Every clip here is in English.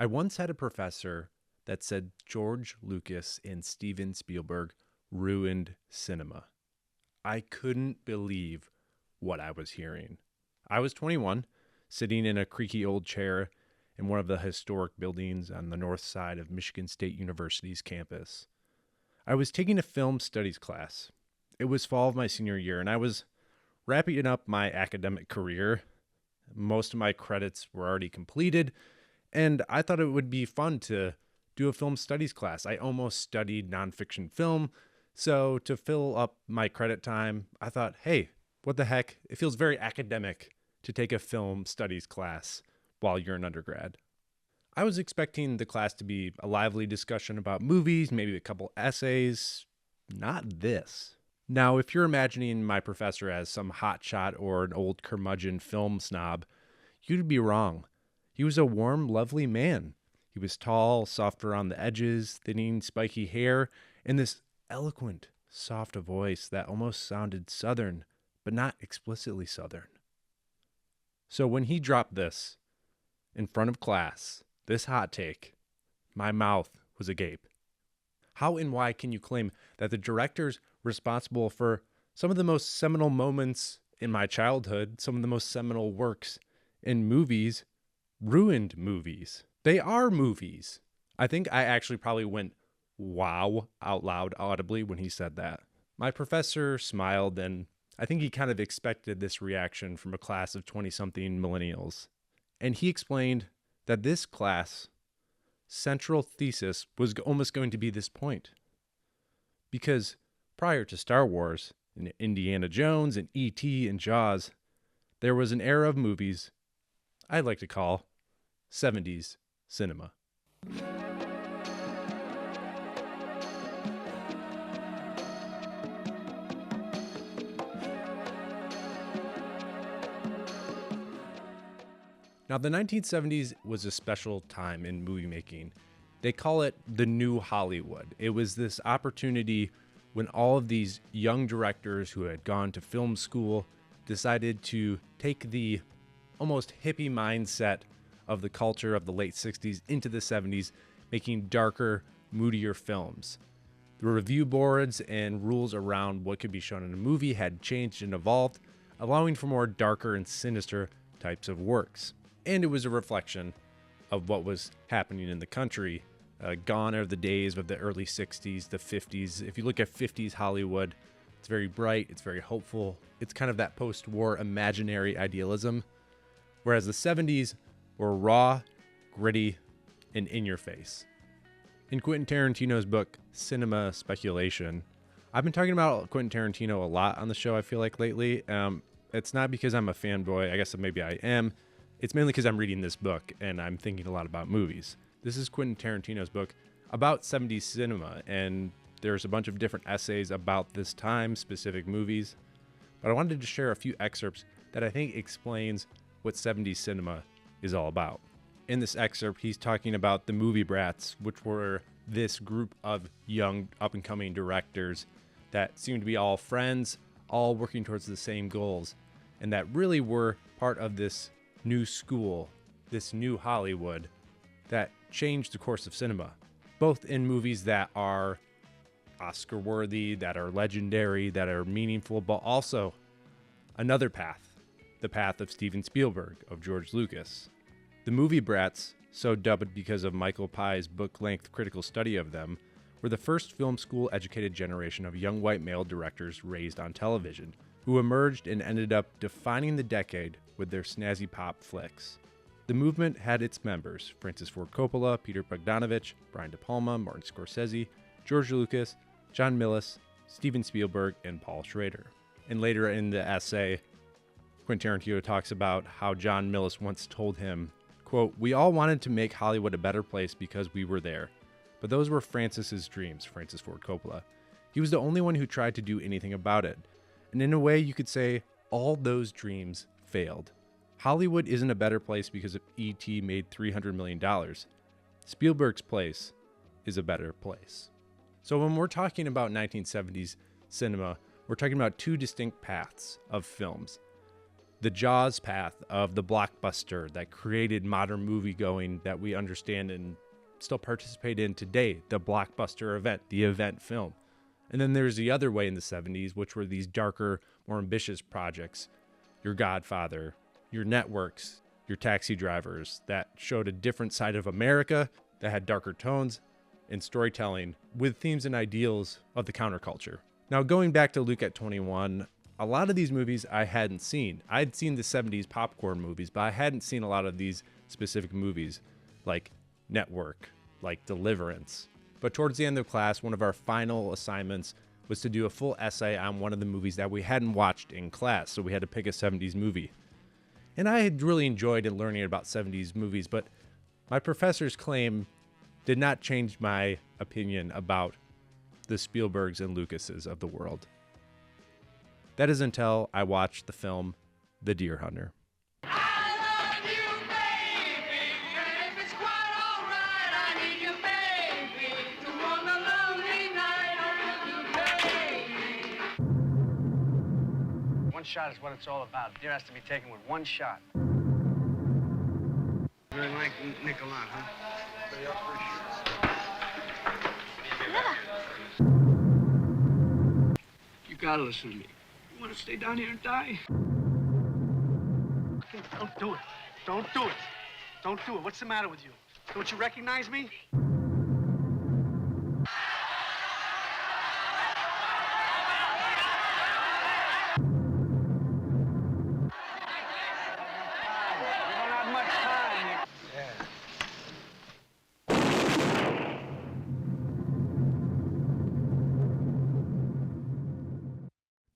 I once had a professor that said George Lucas and Steven Spielberg ruined cinema. I couldn't believe what I was hearing. I was 21, sitting in a creaky old chair in one of the historic buildings on the north side of Michigan State University's campus. I was taking a film studies class. It was fall of my senior year, and I was wrapping up my academic career. Most of my credits were already completed, and I thought it would be fun to do a film studies class. I almost studied nonfiction film, so to fill up my credit time, I thought, hey, what the heck? It feels very academic to take a film studies class while you're an undergrad. I was expecting the class to be a lively discussion about movies, maybe a couple essays. Not this. Now, if you're imagining my professor as some hotshot or an old curmudgeon film snob, you'd be wrong. He was a warm, lovely man. He was tall, soft around the edges, thinning, spiky hair, and this eloquent, soft voice that almost sounded Southern, but not explicitly Southern. So when he dropped this in front of class, this hot take, my mouth was agape. How and why can you claim that the director's responsible for some of the most seminal moments in my childhood, some of the most seminal works in movies, ruined movies? They are movies. I think I actually probably went wow out loud audibly when he said that. My professor smiled, and I think he kind of expected this reaction from a class of 20-something millennials. And he explained that this class' central thesis was almost going to be this point. Because prior to Star Wars, and Indiana Jones, and E.T., and Jaws, there was an era of movies I'd like to call 70s cinema. Now, the 1970s was a special time in movie making. They call it the new Hollywood. It was this opportunity when all of these young directors who had gone to film school decided to take the almost hippie mindset of the culture of the late 60s into the 70s, making darker, moodier films. The review boards and rules around what could be shown in a movie had changed and evolved, allowing for more darker and sinister types of works. And it was a reflection of what was happening in the country. Gone are the days of the early 60s, the 50s. If you look at 50s Hollywood, it's very bright, it's very hopeful. It's kind of that post-war imaginary idealism. Whereas the 70s were raw, gritty, and in your face. In Quentin Tarantino's book, Cinema Speculation, I've been talking about Quentin Tarantino a lot on the show, I feel like, lately. It's not because I'm a fanboy. I guess maybe I am. It's mainly because I'm reading this book and I'm thinking a lot about movies. This is Quentin Tarantino's book about 70s cinema, and there's a bunch of different essays about this time, specific movies. But I wanted to share a few excerpts that I think explains what 70s cinema is all about. In this excerpt, he's talking about the movie brats, which were this group of young up-and-coming directors that seemed to be all friends, all working towards the same goals, and that really were part of this new school, this new Hollywood that changed the course of cinema, both in movies that are Oscar-worthy, that are legendary, that are meaningful, but also another path, the path of Steven Spielberg, of George Lucas. The movie brats, so dubbed because of Michael Pye's book-length critical study of them, were the first film school-educated generation of young white male directors raised on television, who emerged and ended up defining the decade with their snazzy pop flicks. The movement had its members, Francis Ford Coppola, Peter Bogdanovich, Brian De Palma, Martin Scorsese, George Lucas, John Milius, Steven Spielberg, and Paul Schrader. And later in the essay, Quentin Tarantino talks about how John Milius once told him, quote, "We all wanted to make Hollywood a better place because we were there. But those were Francis's dreams," Francis Ford Coppola. "He was the only one who tried to do anything about it. And in a way, you could say all those dreams failed. Hollywood isn't a better place because E.T. made $300 million. Spielberg's place is a better place." So when we're talking about 1970s cinema, we're talking about two distinct paths of films. the Jaws path of the blockbuster that created modern movie-going that we understand and still participate in today, the blockbuster event, the event film. And then there's the other way in the 70s, which were these darker, more ambitious projects, your Godfather, your Networks, your Taxi Drivers, that showed a different side of America, that had darker tones and storytelling with themes and ideals of the counterculture. Now, going back to Luke at 21, a lot of these movies I hadn't seen. I'd seen the 70s popcorn movies, but I hadn't seen a lot of these specific movies like Network, like Deliverance. But towards the end of class, one of our final assignments was to do a full essay on one of the movies that we hadn't watched in class, so we had to pick a 70s movie. And I had really enjoyed learning about 70s movies, but my professor's claim did not change my opinion about the Spielbergs and Lucases of the world. That is until I watched the film The Deer Hunter. One shot is what it's all about. Deer has to be taken with one shot. Really like Nicola, huh? You gotta listen to me. You wanna stay down here and die? Don't do it. Don't do it. Don't do it. What's the matter with you? Don't you recognize me?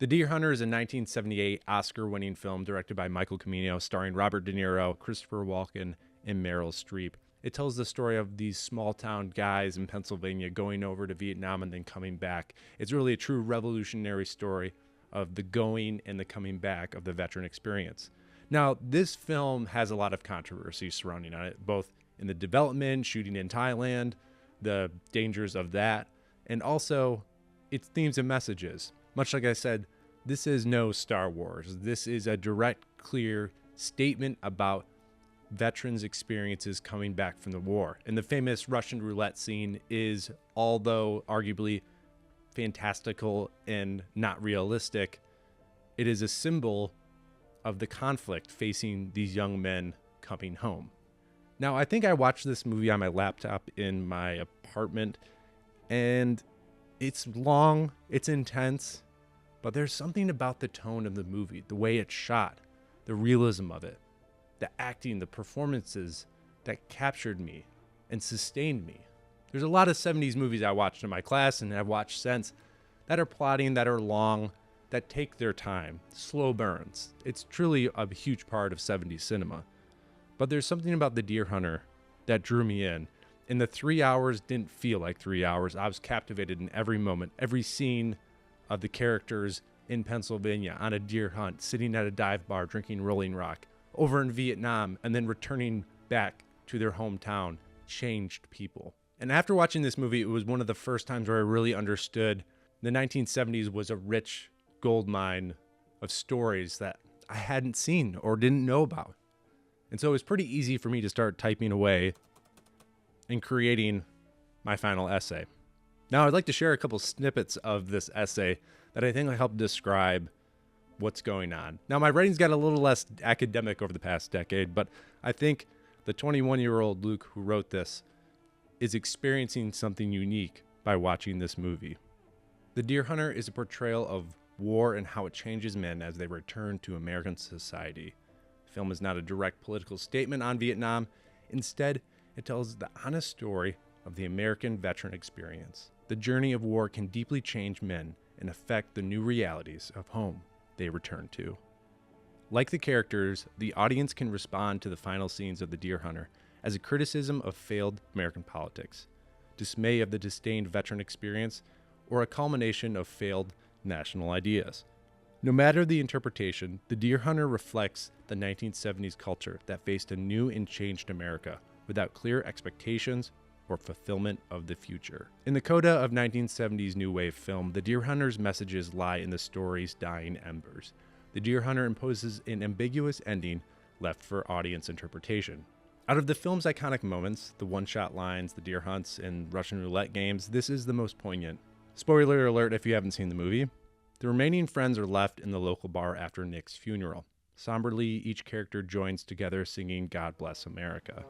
The Deer Hunter is a 1978 Oscar-winning film directed by Michael Cimino, starring Robert De Niro, Christopher Walken, and Meryl Streep. It tells the story of these small-town guys in Pennsylvania going over to Vietnam and then coming back. It's really a true revolutionary story of the going and the coming back of the veteran experience. Now, this film has a lot of controversy surrounding it, both in the development, shooting in Thailand, the dangers of that, and also its themes and messages. Much like I said, this is no Star Wars. This is a direct, clear statement about veterans' experiences coming back from the war. And the famous Russian roulette scene is, although arguably fantastical and not realistic, it is a symbol of the conflict facing these young men coming home. Now, I think I watched this movie on my laptop in my apartment, and it's long, it's intense, but there's something about the tone of the movie, the way it's shot, the realism of it, the acting, the performances that captured me and sustained me. There's a lot of 70s movies I watched in my class and I've watched since that are plotting, that are long, that take their time, slow burns. It's truly a huge part of 70s cinema. But there's something about The Deer Hunter that drew me in. And the 3 hours didn't feel like 3 hours. I was captivated in every moment, every scene of the characters in Pennsylvania on a deer hunt, sitting at a dive bar, drinking Rolling Rock, over in Vietnam, and then returning back to their hometown, changed people. And after watching this movie, it was one of the first times where I really understood the 1970s was a rich gold mine of stories that I hadn't seen or didn't know about. And so it was pretty easy for me to start typing away and creating my final essay. Now, I'd like to share a couple snippets of this essay that I think will help describe what's going on. Now, my writing's got a little less academic over the past decade, but I think the 21-year-old Luke who wrote this is experiencing something unique by watching this movie. The Deer Hunter is a portrayal of war and how it changes men as they return to American society. The film is not a direct political statement on Vietnam. Instead, it tells the honest story of the American veteran experience. The journey of war can deeply change men and affect the new realities of home they return to. Like the characters, the audience can respond to the final scenes of The Deer Hunter as a criticism of failed American politics, dismay of the disdained veteran experience, or a culmination of failed national ideas. No matter the interpretation, The Deer Hunter reflects the 1970s culture that faced a new and changed America without clear expectations or fulfillment of the future. In the coda of 1970s new wave film, The Deer Hunter's messages lie in the story's dying embers. The Deer Hunter imposes an ambiguous ending left for audience interpretation. Out of the film's iconic moments, the one-shot lines, the deer hunts, and Russian roulette games, this is the most poignant. Spoiler alert if you haven't seen the movie. The remaining friends are left in the local bar after Nick's funeral. Somberly, each character joins together singing God Bless America.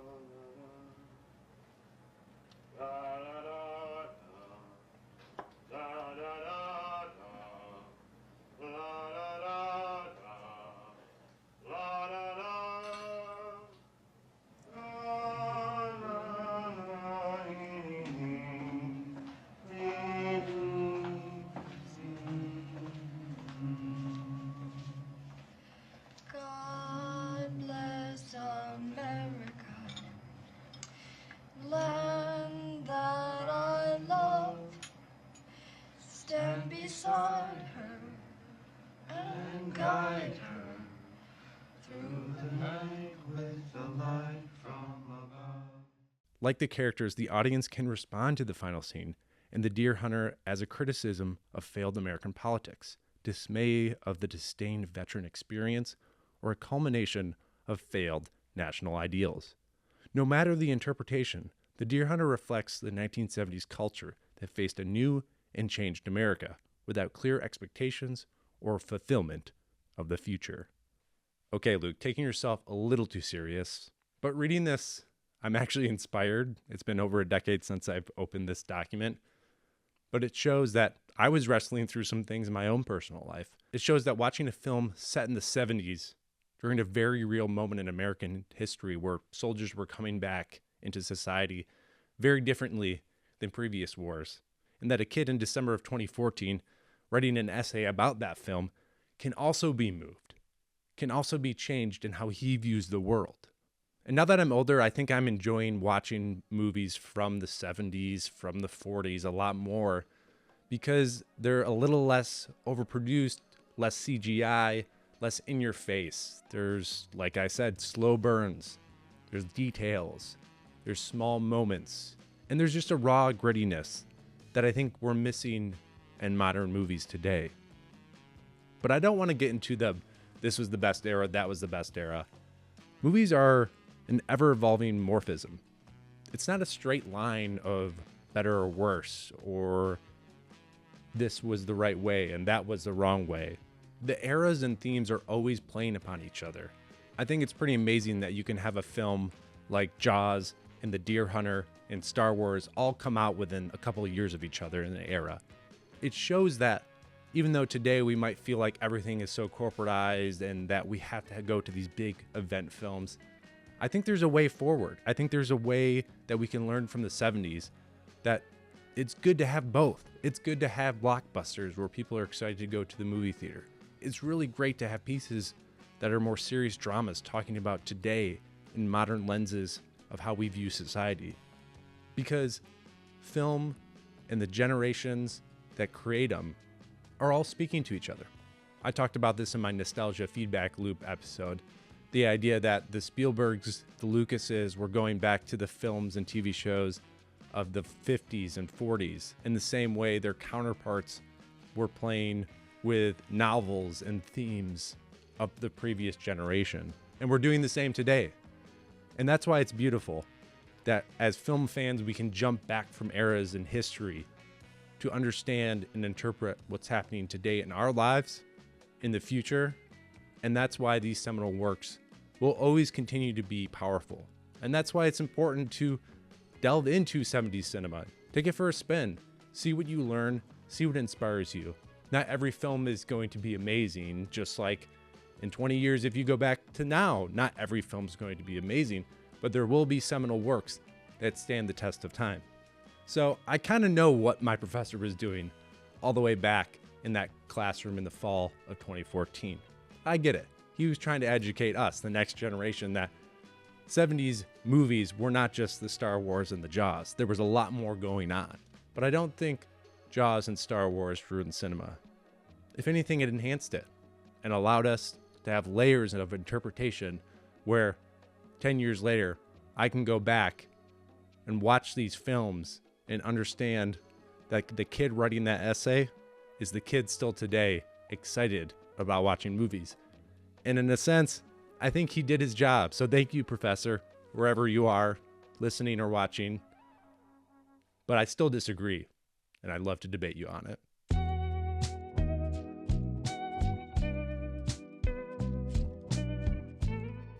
Beside her and guide her through the night with the light from above. Like the characters, the audience can respond to the final scene and the Deer Hunter as a criticism of failed American politics, dismay of the disdained veteran experience, or a culmination of failed national ideals. No matter the interpretation, the Deer Hunter reflects the 1970s culture that faced a new and changed America without clear expectations or fulfillment of the future. Okay, Luke, taking yourself a little too serious, but reading this, I'm actually inspired. It's been over a decade since I've opened this document, but it shows that I was wrestling through some things in my own personal life. It shows that watching a film set in the 70s during a very real moment in American history where soldiers were coming back into society very differently than previous wars, and that a kid in December of 2014 writing an essay about that film can also be moved, can also be changed in how he views the world. And now that I'm older, I think I'm enjoying watching movies from the 70s, from the 40s a lot more because they're a little less overproduced, less CGI, less in your face. There's, like I said, slow burns, there's details, there's small moments, and there's just a raw grittiness that I think we're missing in modern movies today. But I don't want to get into this was the best era, that was the best era. Movies are an ever-evolving morphism. It's not a straight line of better or worse, or this was the right way and that was the wrong way. The eras and themes are always playing upon each other. I think it's pretty amazing that you can have a film like Jaws and The Deer Hunter and Star Wars all come out within a couple of years of each other in an era. It shows that even though today we might feel like everything is so corporatized and that we have to go to these big event films, I think there's a way forward. I think there's a way that we can learn from the 70s that it's good to have both. It's good to have blockbusters where people are excited to go to the movie theater. It's really great to have pieces that are more serious dramas talking about today in modern lenses of how we view society. Because film and the generations that create them are all speaking to each other. I talked about this in my nostalgia feedback loop episode. The idea that the Spielbergs, the Lucases were going back to the films and TV shows of the 50s and 40s in the same way their counterparts were playing with novels and themes of the previous generation. And we're doing the same today. And that's why it's beautiful that as film fans, we can jump back from eras in history to understand and interpret what's happening today in our lives, in the future. And that's why these seminal works will always continue to be powerful. And that's why it's important to delve into 70s cinema. Take it for a spin. See what you learn. See what inspires you. Not every film is going to be amazing, just like in 20 years, if you go back to now, not every film is going to be amazing, but there will be seminal works that stand the test of time. So I kind of know what my professor was doing all the way back in that classroom in the fall of 2014. I get it. He was trying to educate us, the next generation, that 70s movies were not just the Star Wars and the Jaws. There was a lot more going on. But I don't think Jaws and Star Wars ruined cinema. If anything, it enhanced it and allowed us to have layers of interpretation where 10 years later, I can go back and watch these films and understand that the kid writing that essay is the kid still today excited about watching movies. And in a sense, I think he did his job. So thank you, Professor, wherever you are, listening or watching. But I still disagree, and I'd love to debate you on it.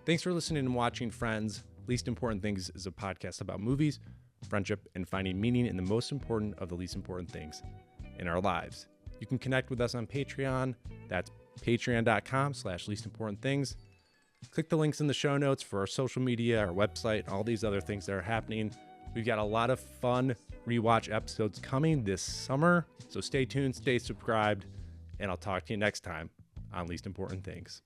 Thanks for listening and watching, friends. Least Important Things is a podcast about movies, friendship, and finding meaning in the most important of the least important things in our lives. You can connect with us on Patreon. That's patreon.com/leastimportantthings. Click the links in the show notes for our social media, our website, all these other things that are happening. We've got a lot of fun rewatch episodes coming this summer. So stay tuned, stay subscribed, and I'll talk to you next time on Least Important Things.